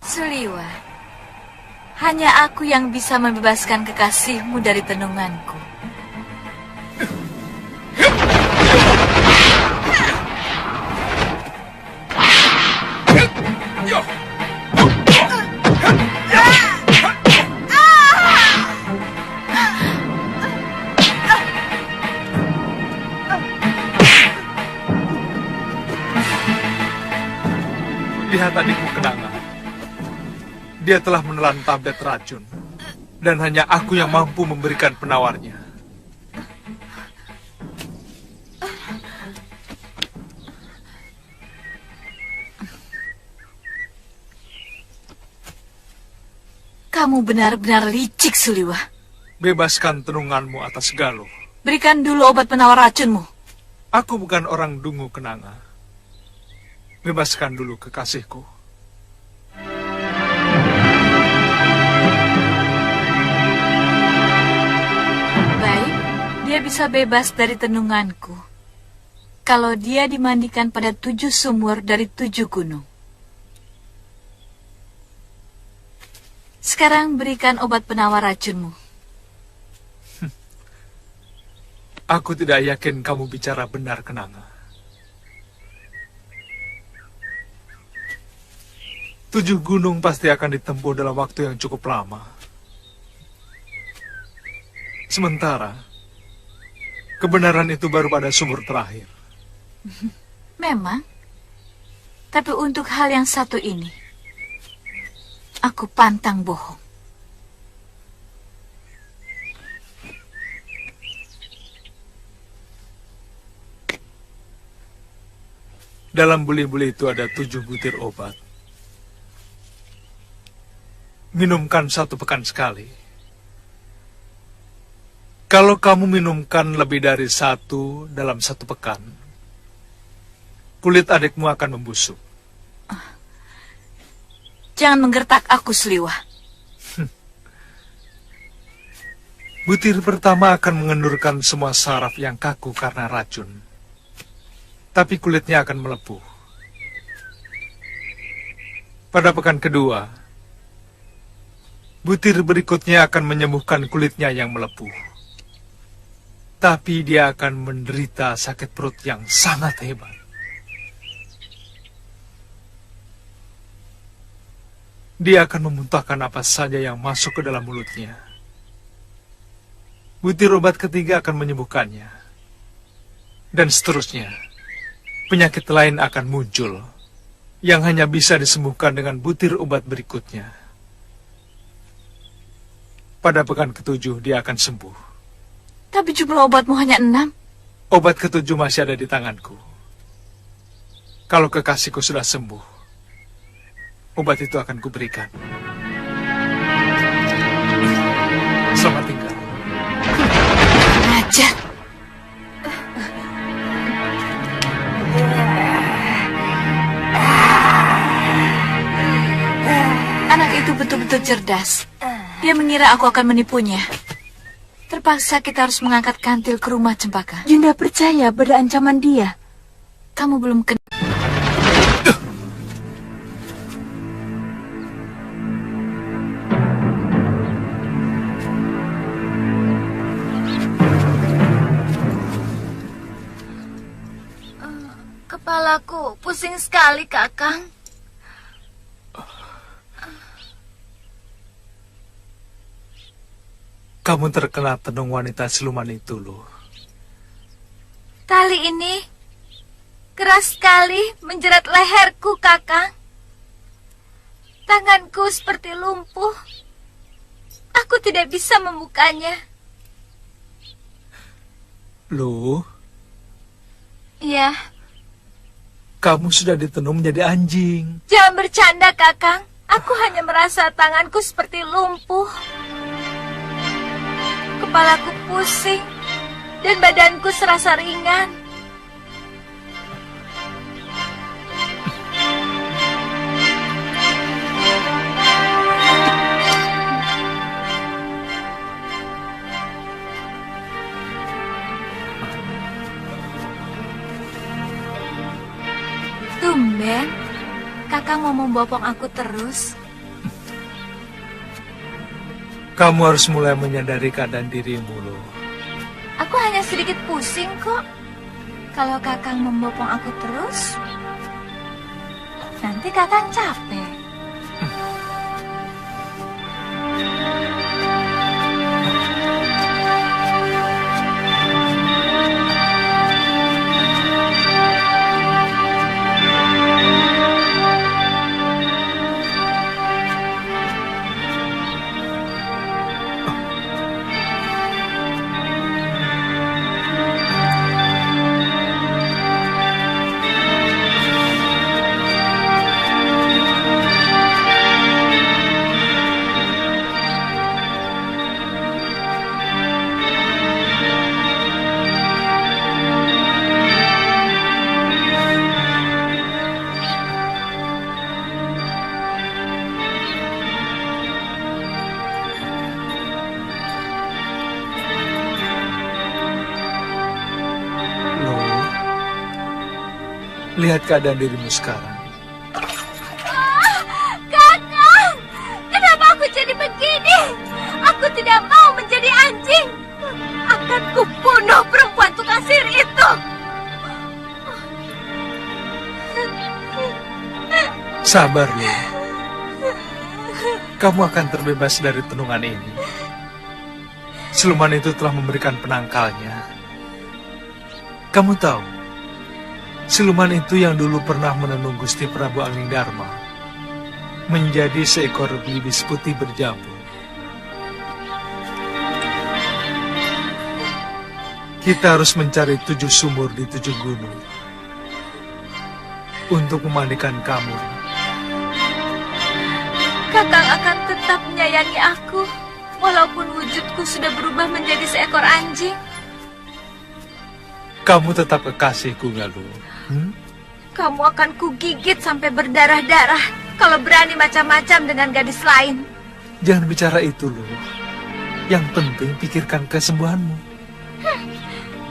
Suliwa, hanya aku yang bisa membebaskan kekasihmu dari tenunganku. Lihat adikmu Kenanga. Dia telah menelan tablet racun. Dan hanya aku yang mampu memberikan penawarnya. Kamu benar-benar licik, Suliwa. Bebaskan tenunganmu atas Galuh. Berikan dulu obat penawar racunmu. Aku bukan orang dungu, Kenanga. Bebaskan dulu kekasihku. Baik, dia bisa bebas dari tenunganku. Kalau dia dimandikan pada 7 sumur dari 7 gunung. Sekarang berikan obat penawar racunmu. Aku tidak yakin kamu bicara benar, Kenanga. 7 gunung pasti akan ditempuh dalam waktu yang cukup lama. Sementara, kebenaran itu baru pada sumur terakhir. Memang. Tapi untuk hal yang satu ini, aku pantang bohong. Dalam buli-buli itu ada 7 butir obat. Minumkan 1 pekan sekali. Kalau kamu minumkan lebih dari 1 dalam 1 pekan, kulit adikmu akan membusuk. Jangan menggertak aku, Seliwah. Butir pertama akan mengendurkan semua saraf yang kaku karena racun. Tapi kulitnya akan melepuh. Pada pekan kedua, butir berikutnya akan menyembuhkan kulitnya yang melepuh. Tapi dia akan menderita sakit perut yang sangat hebat. Dia akan memuntahkan apa saja yang masuk ke dalam mulutnya. Butir obat ketiga akan menyembuhkannya. Dan seterusnya. Penyakit lain akan muncul yang hanya bisa disembuhkan dengan butir obat berikutnya. Pada pekan ke-7 dia akan sembuh. Tapi jumlah obatmu hanya 6. Obat ke-7 masih ada di tanganku. Kalau kekasihku sudah sembuh, obat itu akan kuberikan. Selamat tinggal. Ajar. Anak itu betul-betul cerdas. Dia mengira aku akan menipunya. Terpaksa kita harus mengangkat kantil ke rumah Cempaka. Yunda percaya pada ancaman dia. Kamu belum kenal. Kepalaku pusing sekali, Kakang. Kamu terkena tenung wanita siluman itu, loh. Tali ini keras sekali menjerat leherku, Kakang. Tanganku seperti lumpuh. Aku tidak bisa membukanya. Loh, Iya, kamu sudah ditenung menjadi anjing. jangan bercanda, Kakang. Aku hanya merasa tanganku seperti lumpuh. Kepalaku pusing dan badanku serasa ringan. Tumben, Kakang mau membopong aku terus. Kamu harus mulai menyadari keadaan dirimu, loh. Aku hanya sedikit pusing kok. Kalau Kakang membopong aku terus, nanti Kakang capek. Lihat keadaan dirimu sekarang. Kakang, kenapa aku jadi begini? Aku tidak mau menjadi anjing. Akan kubunuh perempuan tukang sihir itu. Sabar, Lu. Kamu akan terbebas dari tenungan ini. Siluman itu telah memberikan penangkalnya. Kamu tahu, siluman itu yang dulu pernah menenung Gusti Prabu Anglingdarma menjadi seekor belibis putih berjambul. Kita harus mencari 7 sumur di 7 gunung untuk memandikan kamu. Kakang akan tetap menyayangi aku, walaupun wujudku sudah berubah menjadi seekor anjing. Kamu tetap kekasihku, Galuh. Kamu akan kugigit sampai berdarah-darah kalau berani macam-macam dengan gadis lain. Jangan bicara itu, Lu. Yang penting pikirkan kesembuhanmu.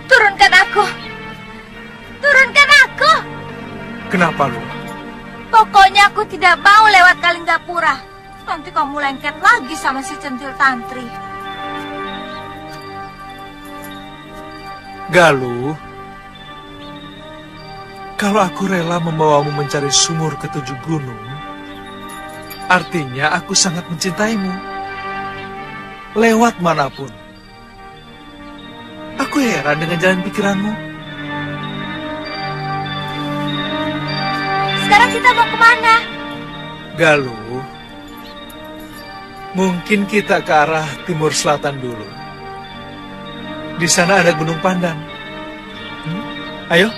Turunkan aku! Turunkan aku! Kenapa, Lu? Pokoknya aku tidak mau lewat Kalinggapura. Nanti kamu lengket lagi sama si centil tantri. Galuh, kalau aku rela membawamu mencari sumur ke 7 gunung, artinya aku sangat mencintaimu. Lewat manapun. Aku heran dengan jalan pikiranmu. Sekarang kita mau kemana? Galuh, mungkin kita ke arah timur selatan dulu. Di sana ada Gunung Pandan. Ayo.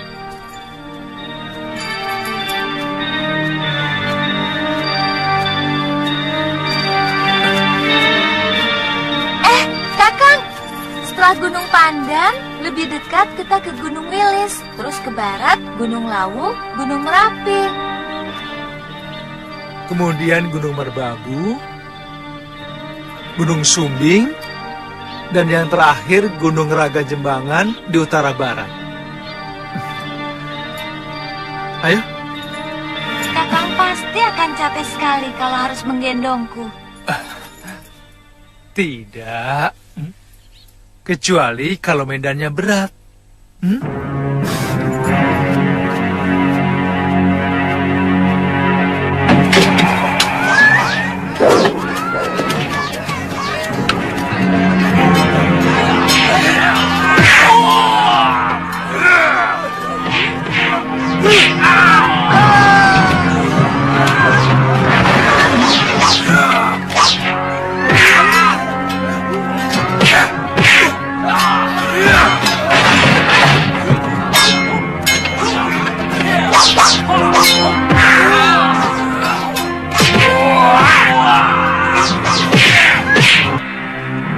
Kakang, setelah Gunung Pandan, lebih dekat kita ke Gunung Wilis, terus ke barat Gunung Lawu, Gunung Merapi. Kemudian Gunung Merbabu, Gunung Sumbing, dan yang terakhir Gunung Raga Jembangan di utara barat. Ayo. Kakang pasti akan capek sekali kalau harus menggendongku. Tidak. Kecuali kalau medannya berat.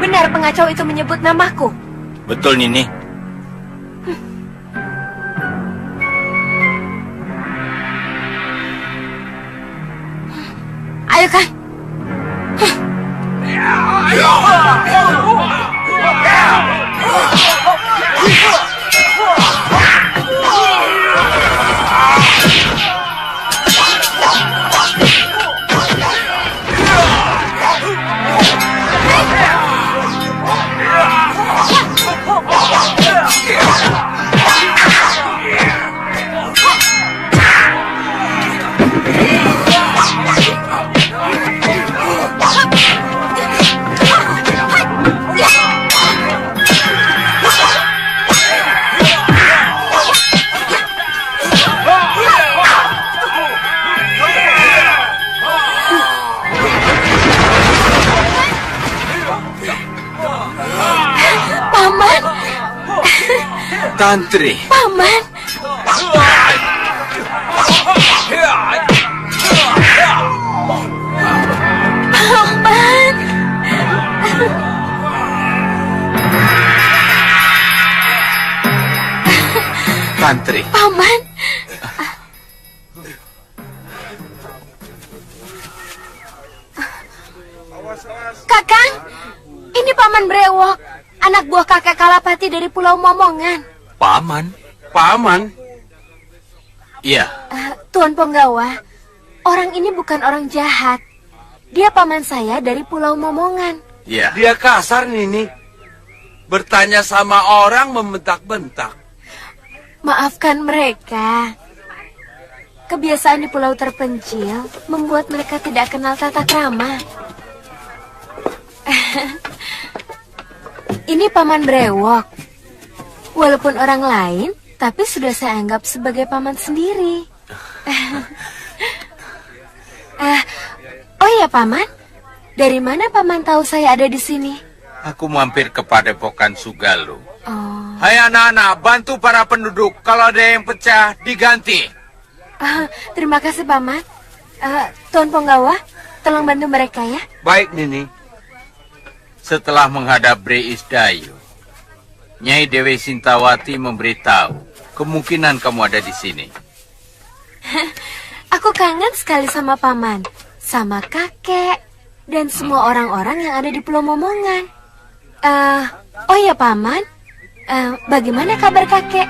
Benar pengacau itu menyebut namaku. Betul, Nini. Ayo, Kang. Tantri. Paman. Paman. Tantri. Paman. Kakang, ini Paman Brewok, anak buah kakek Kalapati dari Pulau Momongan. Paman? Paman? Iya. Tuan Penggawa, orang ini bukan orang jahat. Dia paman saya dari Pulau Momongan. Iya. Dia kasar, Nini. Bertanya sama orang membentak-bentak. Maafkan mereka. Kebiasaan di pulau terpencil membuat mereka tidak kenal tata krama. Ini Paman Brewok. Walaupun orang lain, tapi sudah saya anggap sebagai paman sendiri. Oh ya, Paman. Dari mana Paman tahu saya ada di sini? Aku mampir ke Padepokan Sugalu. Oh. Hai anak-anak, bantu para penduduk. Kalau ada yang pecah, diganti. Terima kasih, Paman. Tuan Penggawa, tolong bantu mereka ya. Baik, Nini. Setelah menghadap Bre Isdayu, Nyai Dewi Sintawati memberitahu kemungkinan kamu ada di sini. Aku kangen sekali sama Paman, sama kakek, dan semua orang-orang yang ada di Pulau Momongan. Oh ya, Paman, bagaimana kabar kakek?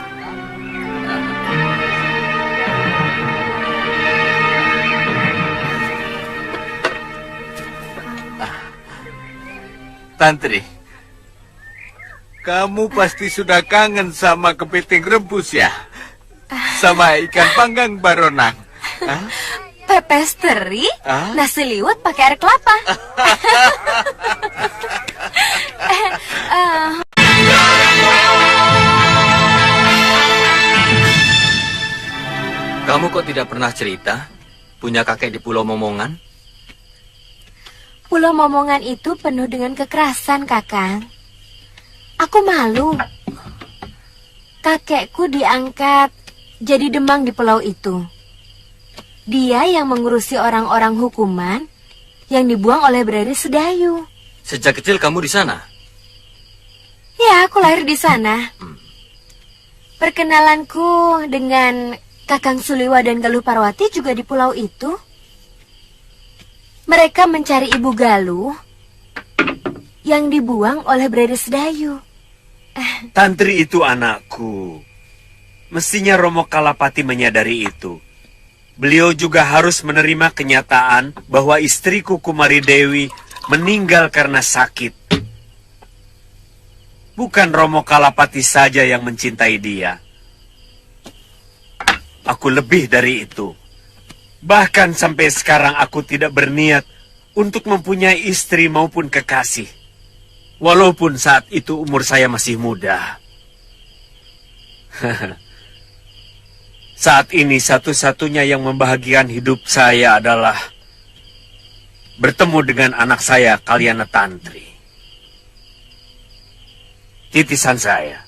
Tantri, kamu pasti sudah kangen sama kepiting rebus ya? Sama ikan panggang baronang. Pepes teri, nasi liwet pakai air kelapa. Kamu kok tidak pernah cerita punya kakek di Pulau Momongan? Pulau Momongan itu penuh dengan kekerasan, Kakang. Aku malu. Kakekku diangkat jadi demang di pulau itu. Dia yang mengurusi orang-orang hukuman yang dibuang oleh Breri Sedayu. Sejak kecil kamu di sana? Ya, aku lahir di sana. Perkenalanku dengan Kakang Suliwa dan Galuh Parwati juga di pulau itu. Mereka mencari Ibu Galuh yang dibuang oleh Breri Sedayu. Tantri itu anakku. Mestinya Romo Kalapati menyadari itu. Beliau juga harus menerima kenyataan bahwa istriku Kumari Dewi meninggal karena sakit. Bukan Romo Kalapati saja yang mencintai dia. Aku lebih dari itu. Bahkan sampai sekarang aku tidak berniat untuk mempunyai istri maupun kekasih. Walaupun saat itu umur saya masih muda. Saat ini satu-satunya yang membahagiakan hidup saya adalah bertemu dengan anak saya, Kalyana Tantri. Titisan saya.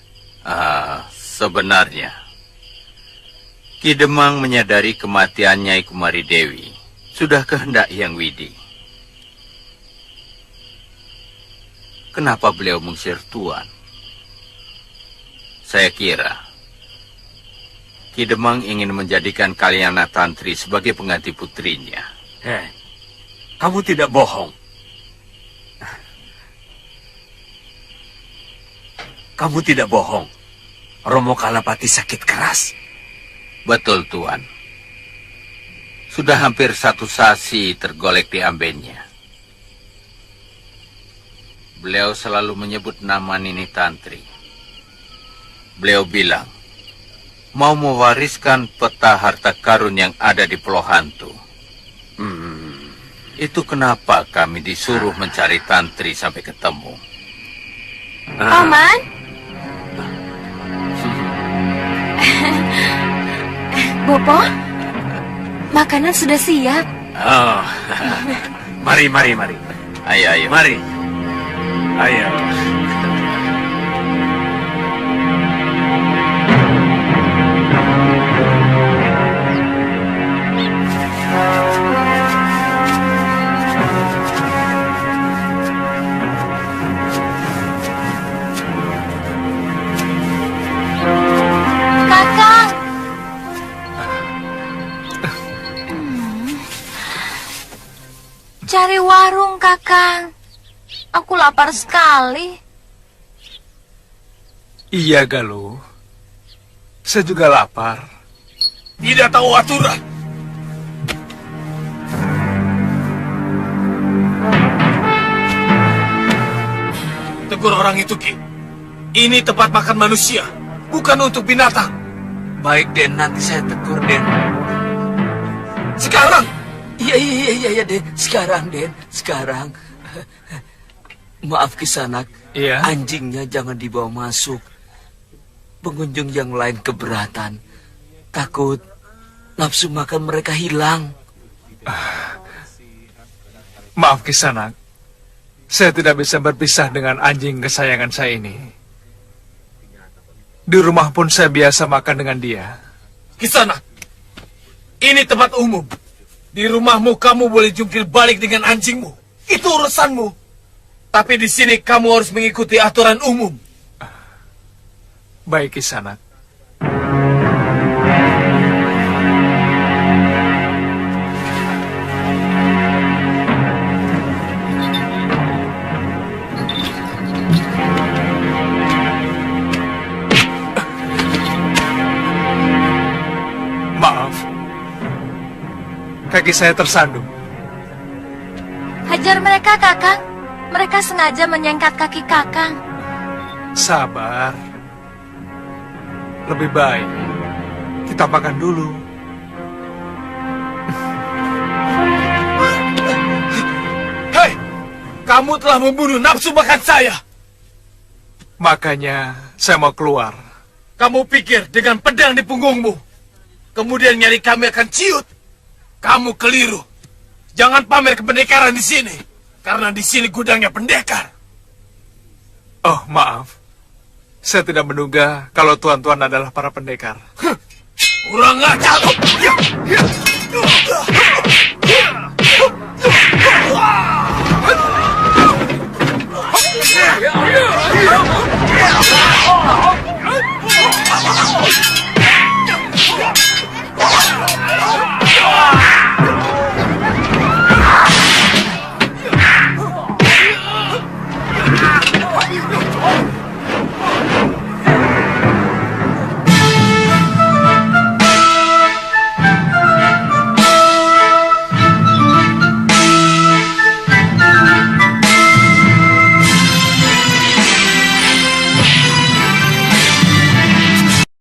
Sebenarnya Ki Demang menyadari kematian Nyai Kumari Dewi sudah kehendak Hyang Widi. Kenapa beliau mengusir Tuan? Saya kira Ki Demang ingin menjadikan Kalyana Tantri sebagai pengganti putrinya. Kamu tidak bohong. Kamu tidak bohong. Romo Kalapati sakit keras. Betul, Tuan. Sudah hampir 1 sasi tergolek di ambennya. Beliau selalu menyebut nama Nini Tantri. Beliau bilang, mau mewariskan peta harta karun yang ada di Pulau Hantu. Itu kenapa kami disuruh mencari Tantri sampai ketemu. Paman? Bopo, makanan sudah siap. Oh, mari. Ayo. Mari. Ayo. Kakang. Cari warung, Kakang. Aku lapar sekali. Iya, Galuh. Saya juga lapar. tidak tahu aturan. Tegur orang itu, Ki. Ini tempat makan manusia, bukan untuk binatang. Baik, Den. Nanti saya tegur, Den. Sekarang! Iya, Den. Sekarang, Den. Sekarang. Maaf, Kisanak. Iya? Anjingnya jangan dibawa masuk. Pengunjung yang lain keberatan. Takut nafsu makan mereka hilang. Maaf, Kisanak. Saya tidak bisa berpisah dengan anjing kesayangan saya ini. Di rumah pun saya biasa makan dengan dia. Kisanak, ini tempat umum. Di rumahmu kamu boleh jungkir balik dengan anjingmu. Itu urusanmu. Tapi di sini kamu harus mengikuti aturan umum. Baik, Kisanak. Maaf. Kaki saya tersandung. Hajar mereka, Kakang. Mereka sengaja menyengkat kaki Kakang. Sabar. Lebih baik kita makan dulu. Hei, kamu telah membunuh nafsu makan saya. Makanya saya mau keluar. Kamu pikir dengan pedang di punggungmu, kemudian nyari kami akan ciut? Kamu keliru. Jangan pamer kependekaran di sini, karena di sini gudangnya pendekar. Oh, maaf. Saya tidak menduga kalau tuan-tuan adalah para pendekar. Kurang ajar.